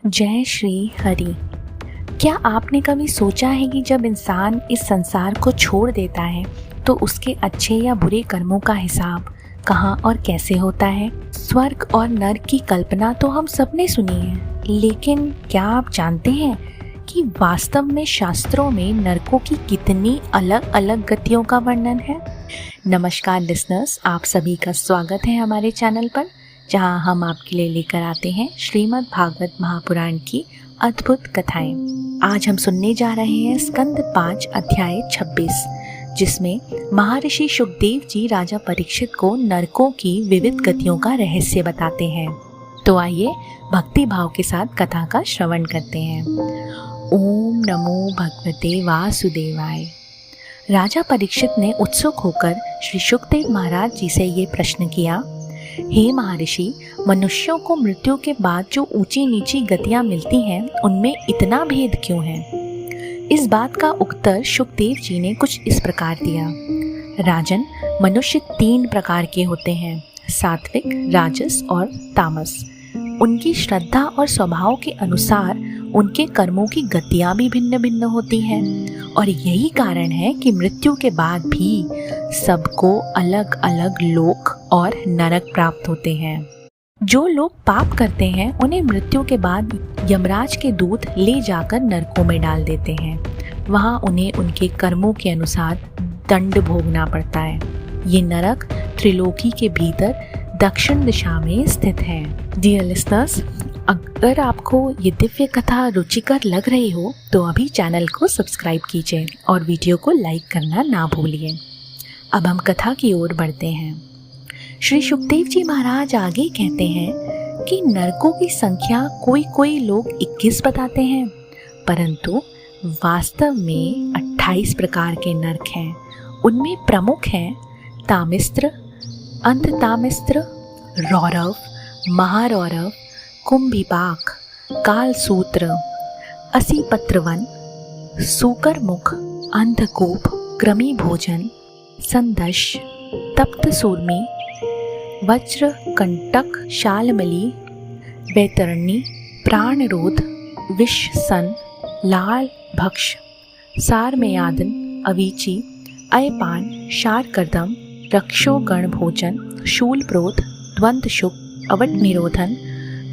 जय श्री हरि। क्या आपने कभी सोचा है कि जब इंसान इस संसार को छोड़ देता है तो उसके अच्छे या बुरे कर्मों का हिसाब कहाँ और कैसे होता है? स्वर्ग और नर्क की कल्पना तो हम सबने सुनी है, लेकिन क्या आप जानते हैं कि वास्तव में शास्त्रों में नरकों की कितनी अलग अलग गतियों का वर्णन है? नमस्कार लिसनर्स, आप सभी का स्वागत है हमारे चैनल पर, जहां हम आपके लिए लेकर आते हैं श्रीमद् भागवत महापुराण की अद्भुत कथाएं। आज हम सुनने जा रहे हैं स्कंद 5 अध्याय 26, जिसमें महर्षि शुकदेव जी राजा परीक्षित को नरकों की विविध गतियों का रहस्य बताते हैं। तो आइए भक्ति भाव के साथ कथा का श्रवण करते हैं। ओम नमो भगवते वासुदेवाय। राजा परीक्षित ने उत्सुक होकर श्री शुकदेव महाराज जी से ये प्रश्न किया, हे महर्षि, मनुष्यों को मृत्यु के बाद जो ऊंची नीची गतियां मिलती हैं, उनमें इतना भेद क्यों है? इस बात का उत्तर शुकदेव जी ने कुछ इस प्रकार दिया। राजन, मनुष्य 3 प्रकार के होते हैं, सात्विक, राजस और तामस। उनकी श्रद्धा और स्वभाव के अनुसार उनके कर्मों की गतियां भी भिन्न भिन्न होती हैं, और यही कारण है कि मृत्यु के बाद भी सबको अलग अलग लोक और नरक प्राप्त होते हैं। जो लोग पाप करते हैं उन्हें मृत्यु के बाद यमराज के दूत ले जाकर नरकों में डाल देते हैं। वहां उन्हें उनके कर्मों के अनुसार दंड भोगना पड़ता है। ये नरक त्रिलोकी के भीतर दक्षिण दिशा में स्थित है। डियर लिसनर्स, अगर आपको ये दिव्य कथा रुचिकर लग रही हो तो अभी चैनल को सब्सक्राइब कीजिए और वीडियो को लाइक करना ना भूलिए। अब हम कथा की ओर बढ़ते हैं। श्री शुकदेव जी महाराज आगे कहते हैं कि नरकों की संख्या कोई लोग 21 बताते हैं, परंतु वास्तव में 28 प्रकार के नरक हैं। उनमें प्रमुख हैं तामिस्त्र, अंधतामिस्त्र, रौरव, महारौरव, कुंभिपाक, कालसूत्र, असीपत्रवन, सूकरमुख, अंधकूप, कृमि भोजन, संदश, तप्त सूर्मी, वज्र कंटक, शालमली, वैतरणी, प्राणरोध, विष सन, लाल भक्ष, सारमेयादन, अवीची, अयपान, शारकर्दम, रक्षो गण भोजन, शूलप्रोध, द्वंद्व शुक, अवट निरोधन,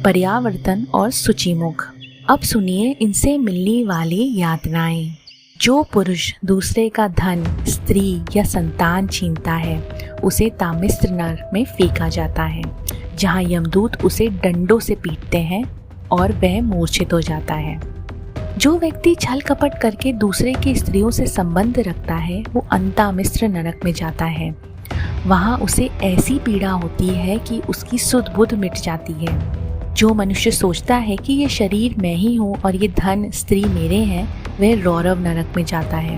पर्यावर्तन और सूचिमुख। अब सुनिए इनसे मिलने वाली यातनाएं। जो पुरुष दूसरे का धन, स्त्री या संतान छीनता है, उसे तामिस्त्र नरक में फेंका जाता है, जहां यमदूत उसे डंडों से पीटते हैं और वह मूर्छित हो जाता है। जो व्यक्ति छल कपट करके दूसरे की स्त्रियों से संबंध रखता है, वो अंतामिस्त्र नरक में जाता है। वहां उसे ऐसी पीड़ा होती है कि उसकी सुध बुध मिट जाती है। जो मनुष्य सोचता है कि ये शरीर मैं ही हूँ और ये धन स्त्री मेरे हैं, वह रौरव नरक में जाता है।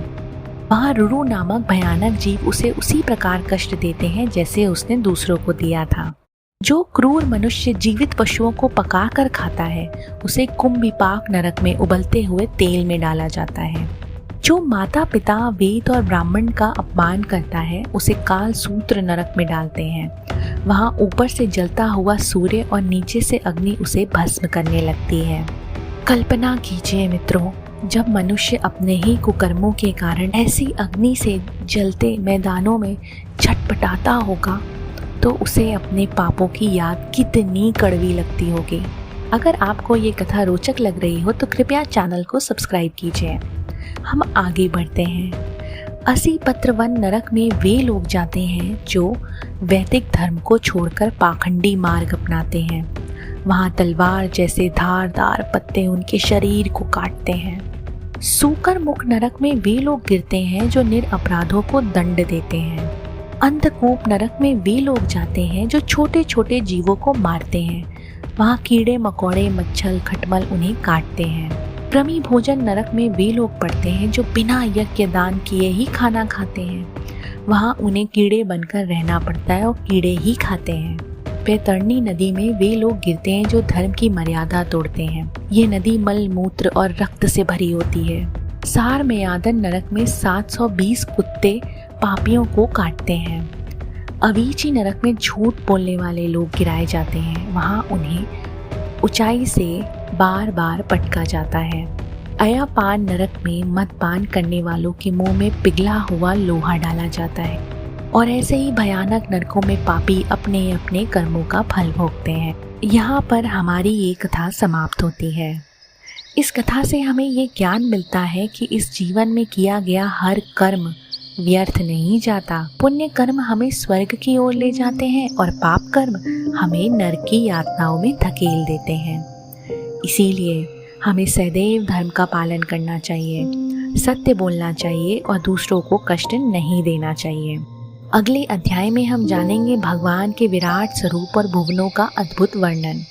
वहाँ रुरु नामक भयानक जीव उसे उसी प्रकार कष्ट देते हैं जैसे उसने दूसरों को दिया था। जो क्रूर मनुष्य जीवित पशुओं को पका कर खाता है, उसे कुंभिपाक नरक में उबलते हुए तेल में डाला जाता है। जो माता पिता, वेद और ब्राह्मण का अपमान करता है, उसे कालसूत्र नरक में डालते हैं। वहाँ ऊपर से जलता हुआ सूर्य और नीचे से अग्नि उसे भस्म करने लगती है। कल्पना कीजिए मित्रों, जब मनुष्य अपने ही कुकर्मों के कारण ऐसी अग्नि से जलते मैदानों में छटपटाता होगा, तो उसे अपने पापों की याद कितनी कड़वी लगती होगी। अगर आपको ये कथा रोचक लग रही हो तो कृपया चैनल को सब्सक्राइब कीजिए। हम आगे बढ़ते हैं। असीपत्रवन नरक में वे लोग जाते हैं जो वैदिक धर्म को छोड़कर पाखंडी मार्ग अपनाते हैं। वहाँ तलवार जैसे धारदार पत्ते उनके शरीर को काटते हैं। सूकरमुख नरक में वे लोग गिरते हैं जो निरपराधों को दंड देते हैं। अंधकूप नरक में वे लोग जाते हैं जो छोटे छोटे जीवों को मारते हैं। वहाँ कीड़े मकोड़े, मच्छर, खटमल उन्हें काटते हैं। कृमि भोजन नरक में वे लोग पड़ते हैं जो बिना यज्ञ दान किए ही खाना खाते हैं। वहाँ उन्हें कीड़े बनकर रहना पड़ता है और कीड़े ही खाते हैं। वैतरणी नदी में वे लोग गिरते हैं जो धर्म की मर्यादा तोड़ते हैं। ये नदी मल मूत्र और रक्त से भरी होती है। सारमेयादन नरक में 720 कुत्ते पापियों को काटते हैं। अवीची नरक में झूठ बोलने वाले लोग गिराए जाते हैं। वहाँ उन्हें ऊंचाई से बार बार पटका जाता है। अय्यापान नरक में मदपान करने वालों के मुंह में पिघला हुआ लोहा डाला जाता है और ऐसे ही भयानक नरकों में पापी अपने अपने कर्मों का फल भोगते हैं। यहाँ पर हमारी ये कथा समाप्त होती है। इस कथा से हमें ये ज्ञान मिलता है कि इस जीवन में किया गया हर कर्म व्यर्थ नहीं जाता। पुण्य कर्म हमें स्वर्ग की ओर ले जाते हैं और पाप कर्म हमें नरक की यातनाओं में धकेल देते हैं। इसीलिए हमें सदैव धर्म का पालन करना चाहिए, सत्य बोलना चाहिए और दूसरों को कष्ट नहीं देना चाहिए। अगले अध्याय में हम जानेंगे भगवान के विराट स्वरूप और भुवनों का अद्भुत वर्णन।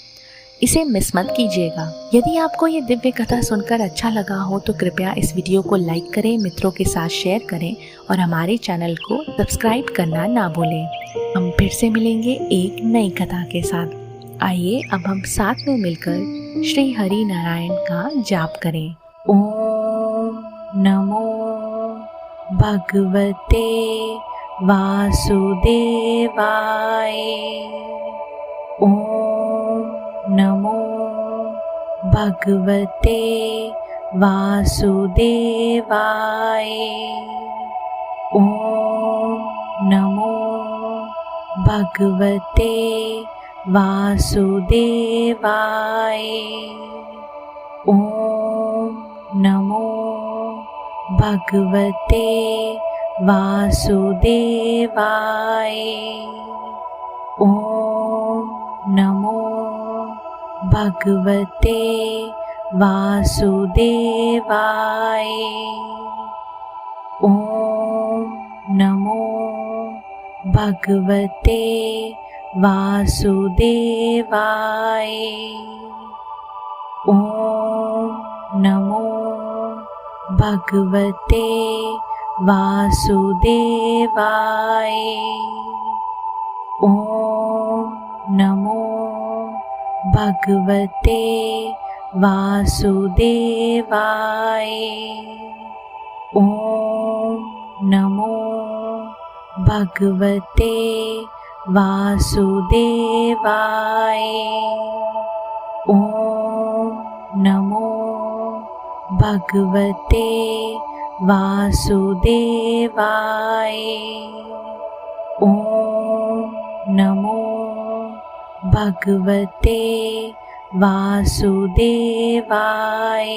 इसे मिस मत कीजिएगा। यदि आपको ये दिव्य कथा सुनकर अच्छा लगा हो तो कृपया इस वीडियो को लाइक करें, मित्रों के साथ शेयर करें और हमारे चैनल को सब्सक्राइब करना ना भूलें। हम फिर से मिलेंगे एक नई कथा के साथ। आइए अब हम साथ में मिलकर श्री हरि नारायण का जाप करें। ओम नमो भगवते वासुदेवाय। ओम नमो भगवते वासुदेवाय। ओम नमो भगवते वासुदेवाय। ओम नमो भगवते वासुदेवाय। ओम नमो भगवते वासुदेवाय। ओम नमो भगवते वासुदेवाय। ओम नमो भगवते वासुदेवाय। ओम नमो भगवते वासुदेवाय। ओम नमो भगवते वासुदेवाय। ओम नमो भगवते वासुदेवाय। ओम नमो भगवते वासुदेवाय।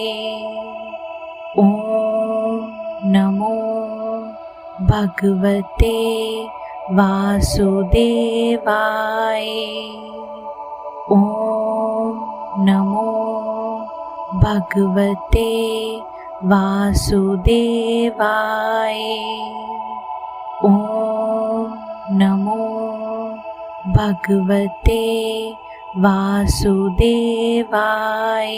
ओम नमो भगवते वासुदेवाय। ओम नमो भगवते वासुदेवाय। ओम नमो भगवते वासुदेवाय।